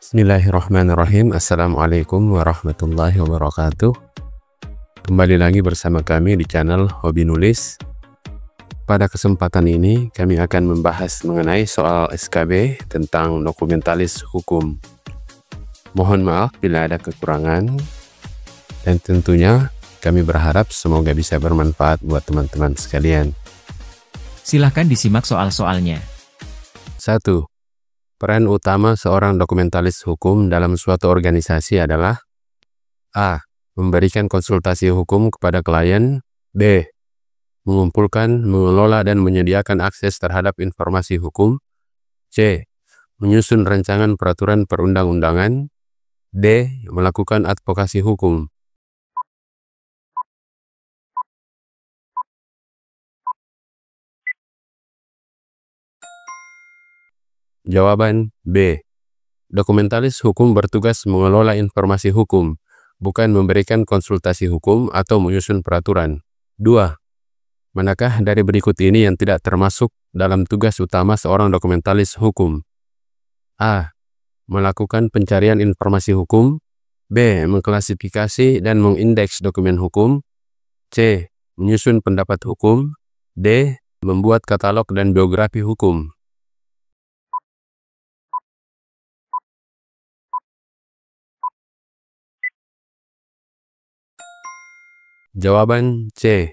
Bismillahirrahmanirrahim. Assalamualaikum warahmatullahi wabarakatuh. Kembali lagi bersama kami di channel Hobi Nulis. Pada kesempatan ini kami akan membahas mengenai soal SKB tentang dokumentalis hukum. Mohon maaf bila ada kekurangan, dan tentunya kami berharap semoga bisa bermanfaat buat teman-teman sekalian. Silahkan disimak soal-soalnya. 1. Peran utama seorang dokumentalis hukum dalam suatu organisasi adalah A. Memberikan konsultasi hukum kepada klien. B. Mengumpulkan, mengelola, dan menyediakan akses terhadap informasi hukum. C. Menyusun rancangan peraturan perundang-undangan. D. Melakukan advokasi hukum. Jawaban B. Dokumentalis hukum bertugas mengelola informasi hukum, bukan memberikan konsultasi hukum atau menyusun peraturan. 2. Manakah dari berikut ini yang tidak termasuk dalam tugas utama seorang dokumentalis hukum? A. Melakukan pencarian informasi hukum. B. Mengklasifikasi dan mengindeks dokumen hukum. C. Menyusun pendapat hukum. D. Membuat katalog dan biografi hukum. Jawaban C.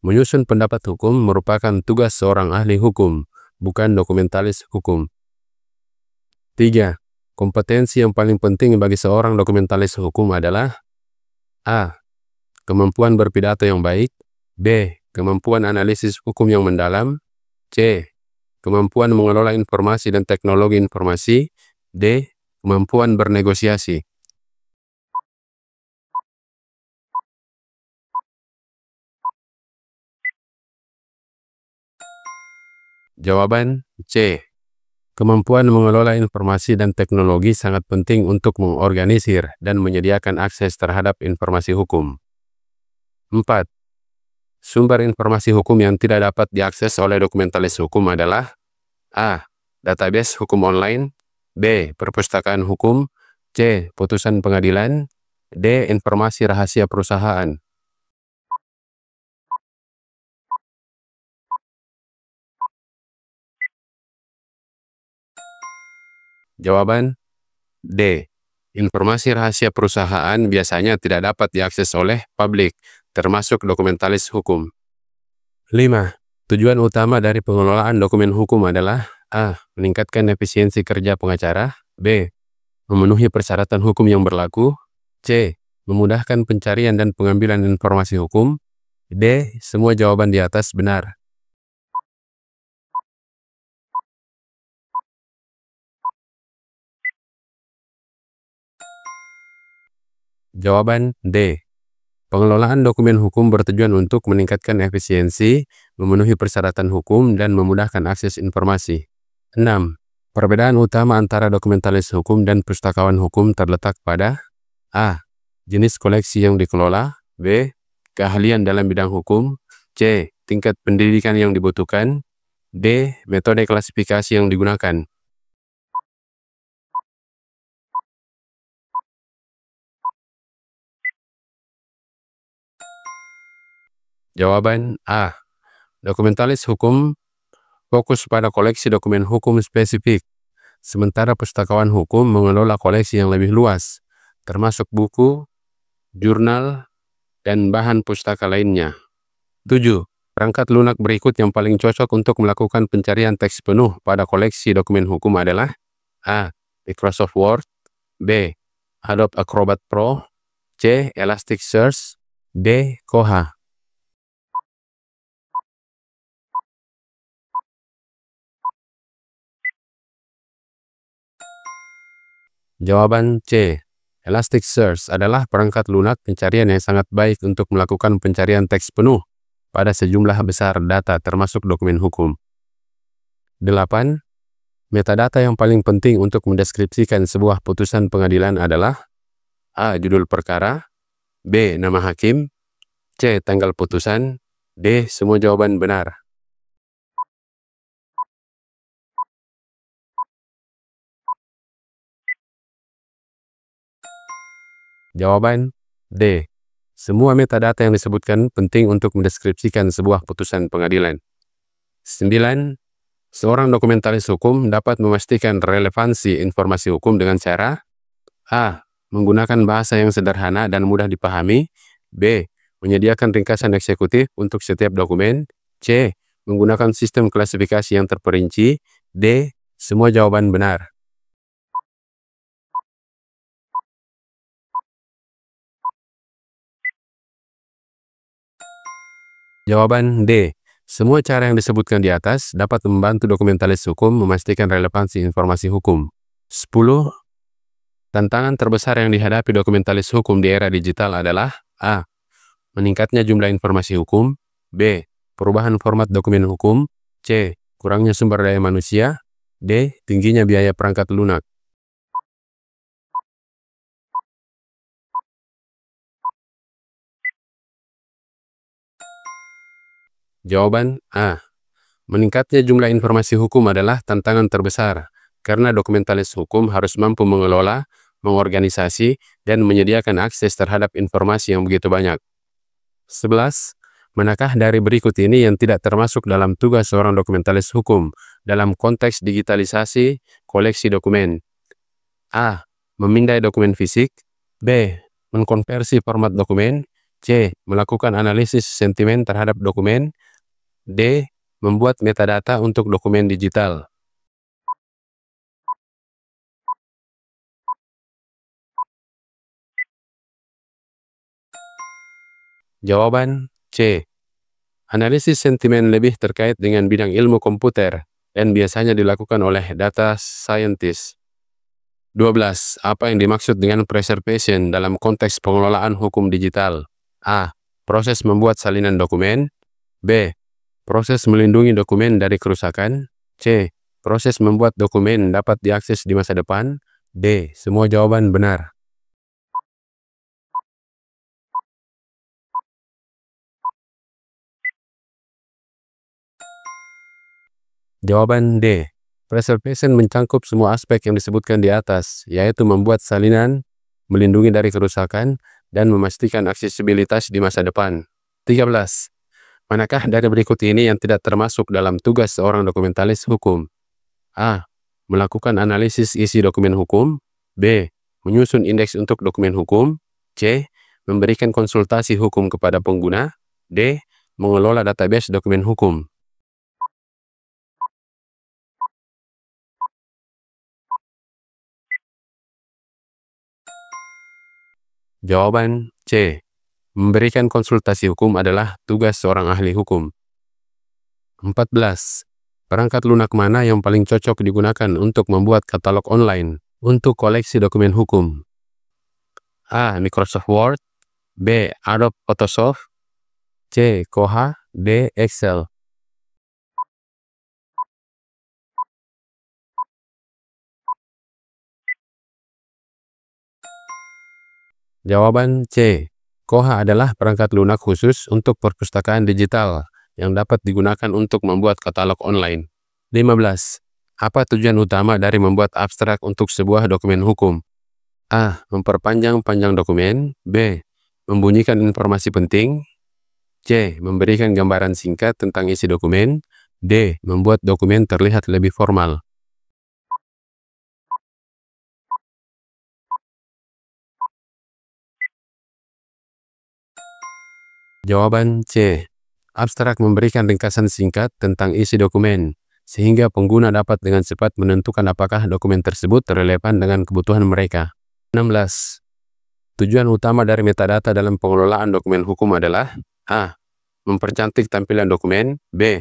Menyusun pendapat hukum merupakan tugas seorang ahli hukum, bukan dokumentalis hukum. 3. Kompetensi yang paling penting bagi seorang dokumentalis hukum adalah A. Kemampuan berpidato yang baik. B. Kemampuan analisis hukum yang mendalam. C. Kemampuan mengelola informasi dan teknologi informasi. D. Kemampuan bernegosiasi. Jawaban C. Kemampuan mengelola informasi dan teknologi sangat penting untuk mengorganisir dan menyediakan akses terhadap informasi hukum. 4. Sumber informasi hukum yang tidak dapat diakses oleh dokumentalis hukum adalah A. Database hukum online. B. Perpustakaan hukum. C. Putusan pengadilan. D. Informasi rahasia perusahaan. Jawaban D. Informasi rahasia perusahaan biasanya tidak dapat diakses oleh publik, termasuk dokumentalis hukum. 5. Tujuan utama dari pengelolaan dokumen hukum adalah A. Meningkatkan efisiensi kerja pengacara. B. Memenuhi persyaratan hukum yang berlaku. C. Memudahkan pencarian dan pengambilan informasi hukum. D. Semua jawaban di atas benar. Jawaban D. Pengelolaan dokumen hukum bertujuan untuk meningkatkan efisiensi, memenuhi persyaratan hukum, dan memudahkan akses informasi. 6. Perbedaan utama antara dokumentalis hukum dan pustakawan hukum terletak pada A. Jenis koleksi yang dikelola. B. Keahlian dalam bidang hukum. C. Tingkat pendidikan yang dibutuhkan. D. Metode klasifikasi yang digunakan. Jawaban A. Dokumentalis hukum fokus pada koleksi dokumen hukum spesifik, sementara pustakawan hukum mengelola koleksi yang lebih luas, termasuk buku, jurnal, dan bahan pustaka lainnya. 7. Perangkat lunak berikut yang paling cocok untuk melakukan pencarian teks penuh pada koleksi dokumen hukum adalah A. Microsoft Word. B. Adobe Acrobat Pro. C. Elasticsearch. D. Koha. Jawaban C. Elasticsearch adalah perangkat lunak pencarian yang sangat baik untuk melakukan pencarian teks penuh pada sejumlah besar data termasuk dokumen hukum. 8. Metadata yang paling penting untuk mendeskripsikan sebuah putusan pengadilan adalah A. Judul perkara. B. Nama hakim. C. Tanggal putusan. D. Semua jawaban benar. Jawaban D. Semua metadata yang disebutkan penting untuk mendeskripsikan sebuah putusan pengadilan. 9. Seorang dokumentalis hukum dapat memastikan relevansi informasi hukum dengan cara A. Menggunakan bahasa yang sederhana dan mudah dipahami. B. Menyediakan ringkasan eksekutif untuk setiap dokumen. C. Menggunakan sistem klasifikasi yang terperinci. D. Semua jawaban benar. Jawaban D. Semua cara yang disebutkan di atas dapat membantu dokumentalis hukum memastikan relevansi informasi hukum. 10. Tantangan terbesar yang dihadapi dokumentalis hukum di era digital adalah A. Meningkatnya jumlah informasi hukum. B. Perubahan format dokumen hukum. C. Kurangnya sumber daya manusia. D. Tingginya biaya perangkat lunak. Jawaban A. Meningkatnya jumlah informasi hukum adalah tantangan terbesar, karena dokumentalis hukum harus mampu mengelola, mengorganisasi, dan menyediakan akses terhadap informasi yang begitu banyak. 11. Manakah dari berikut ini yang tidak termasuk dalam tugas seorang dokumentalis hukum dalam konteks digitalisasi koleksi dokumen? A. Memindai dokumen fisik. B. Mengkonversi format dokumen. C. Melakukan analisis sentimen terhadap dokumen. D. Membuat metadata untuk dokumen digital. Jawaban C. Analisis sentimen lebih terkait dengan bidang ilmu komputer dan biasanya dilakukan oleh data scientist. 12. Apa yang dimaksud dengan preservation dalam konteks pengelolaan hukum digital? A. Proses membuat salinan dokumen. B. Proses melindungi dokumen dari kerusakan. C. Proses membuat dokumen dapat diakses di masa depan. D. Semua jawaban benar. Jawaban D. Preservation mencangkup semua aspek yang disebutkan di atas, yaitu membuat salinan, melindungi dari kerusakan, dan memastikan aksesibilitas di masa depan. 13. Manakah dari berikut ini yang tidak termasuk dalam tugas seorang dokumentalis hukum? A. Melakukan analisis isi dokumen hukum. B. Menyusun indeks untuk dokumen hukum. C. Memberikan konsultasi hukum kepada pengguna. D. Mengelola database dokumen hukum. Jawaban C. Memberikan konsultasi hukum adalah tugas seorang ahli hukum. 14. Perangkat lunak mana yang paling cocok digunakan untuk membuat katalog online untuk koleksi dokumen hukum? A. Microsoft Word. B. Adobe Photoshop. C. Koha. D. Excel. Jawaban C. Koha adalah perangkat lunak khusus untuk perpustakaan digital yang dapat digunakan untuk membuat katalog online. 15. Apa tujuan utama dari membuat abstrak untuk sebuah dokumen hukum? A. Memperpanjang panjang dokumen. B. Membunyikan informasi penting. C. Memberikan gambaran singkat tentang isi dokumen. D. Membuat dokumen terlihat lebih formal. Jawaban C. Abstrak memberikan ringkasan singkat tentang isi dokumen, sehingga pengguna dapat dengan cepat menentukan apakah dokumen tersebut relevan dengan kebutuhan mereka. 16. Tujuan utama dari metadata dalam pengelolaan dokumen hukum adalah A. Mempercantik tampilan dokumen. B.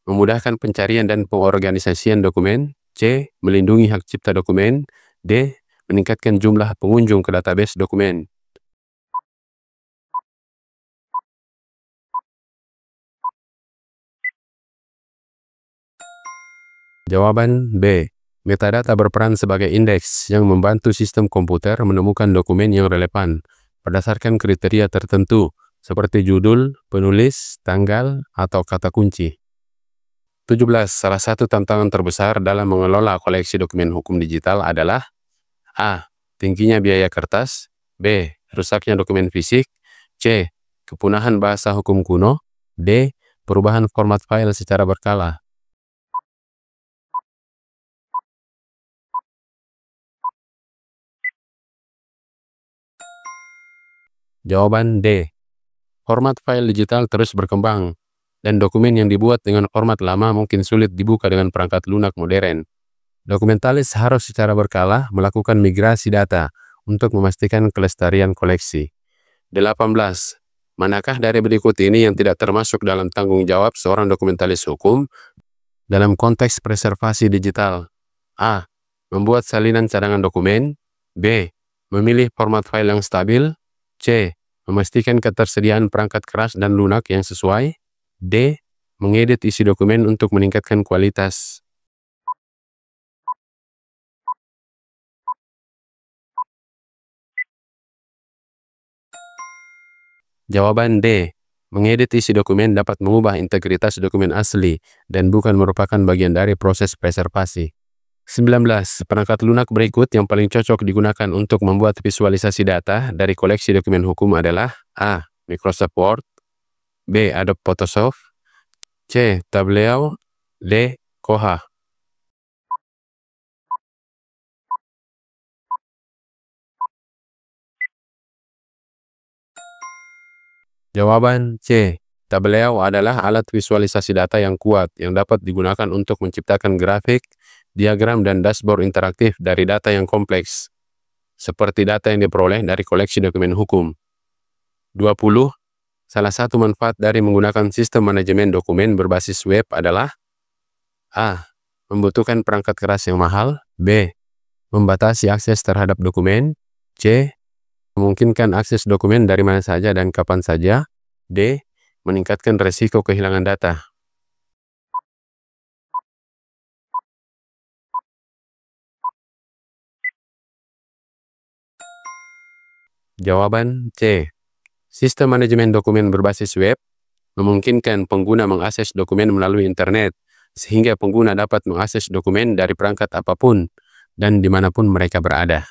Memudahkan pencarian dan pengorganisasian dokumen. C. Melindungi hak cipta dokumen. D. Meningkatkan jumlah pengunjung ke database dokumen. Jawaban B. Metadata berperan sebagai indeks yang membantu sistem komputer menemukan dokumen yang relevan berdasarkan kriteria tertentu seperti judul, penulis, tanggal, atau kata kunci. 17. Salah satu tantangan terbesar dalam mengelola koleksi dokumen hukum digital adalah A. Tingginya biaya kertas. B. rusaknya dokumen fisik. C. Kepunahan bahasa hukum kuno. D. Perubahan format file secara berkala. Jawaban D. Format file digital terus berkembang, dan dokumen yang dibuat dengan format lama mungkin sulit dibuka dengan perangkat lunak modern. Dokumentalis harus secara berkala melakukan migrasi data untuk memastikan kelestarian koleksi. 18. Manakah dari berikut ini yang tidak termasuk dalam tanggung jawab seorang dokumentalis hukum dalam konteks preservasi digital? A. Membuat salinan cadangan dokumen. B. Memilih format file yang stabil. C. Memastikan ketersediaan perangkat keras dan lunak yang sesuai. D. Mengedit isi dokumen untuk meningkatkan kualitas. Jawaban D. Mengedit isi dokumen dapat mengubah integritas dokumen asli dan bukan merupakan bagian dari proses preservasi. 19. Perangkat lunak berikut yang paling cocok digunakan untuk membuat visualisasi data dari koleksi dokumen hukum adalah A. Microsoft Word. B. Adobe Photoshop. C. Tableau. D. Koha. Jawaban C. Tableau adalah alat visualisasi data yang kuat yang dapat digunakan untuk menciptakan grafik, diagram, dan dashboard interaktif dari data yang kompleks, seperti data yang diperoleh dari koleksi dokumen hukum. 20. Salah satu manfaat dari menggunakan sistem manajemen dokumen berbasis web adalah A. Membutuhkan perangkat keras yang mahal. B. Membatasi akses terhadap dokumen. C. Memungkinkan akses dokumen dari mana saja dan kapan saja. D. Meningkatkan resiko kehilangan data. Jawaban C. Sistem manajemen dokumen berbasis web memungkinkan pengguna mengakses dokumen melalui internet, sehingga pengguna dapat mengakses dokumen dari perangkat apapun dan dimanapun mereka berada.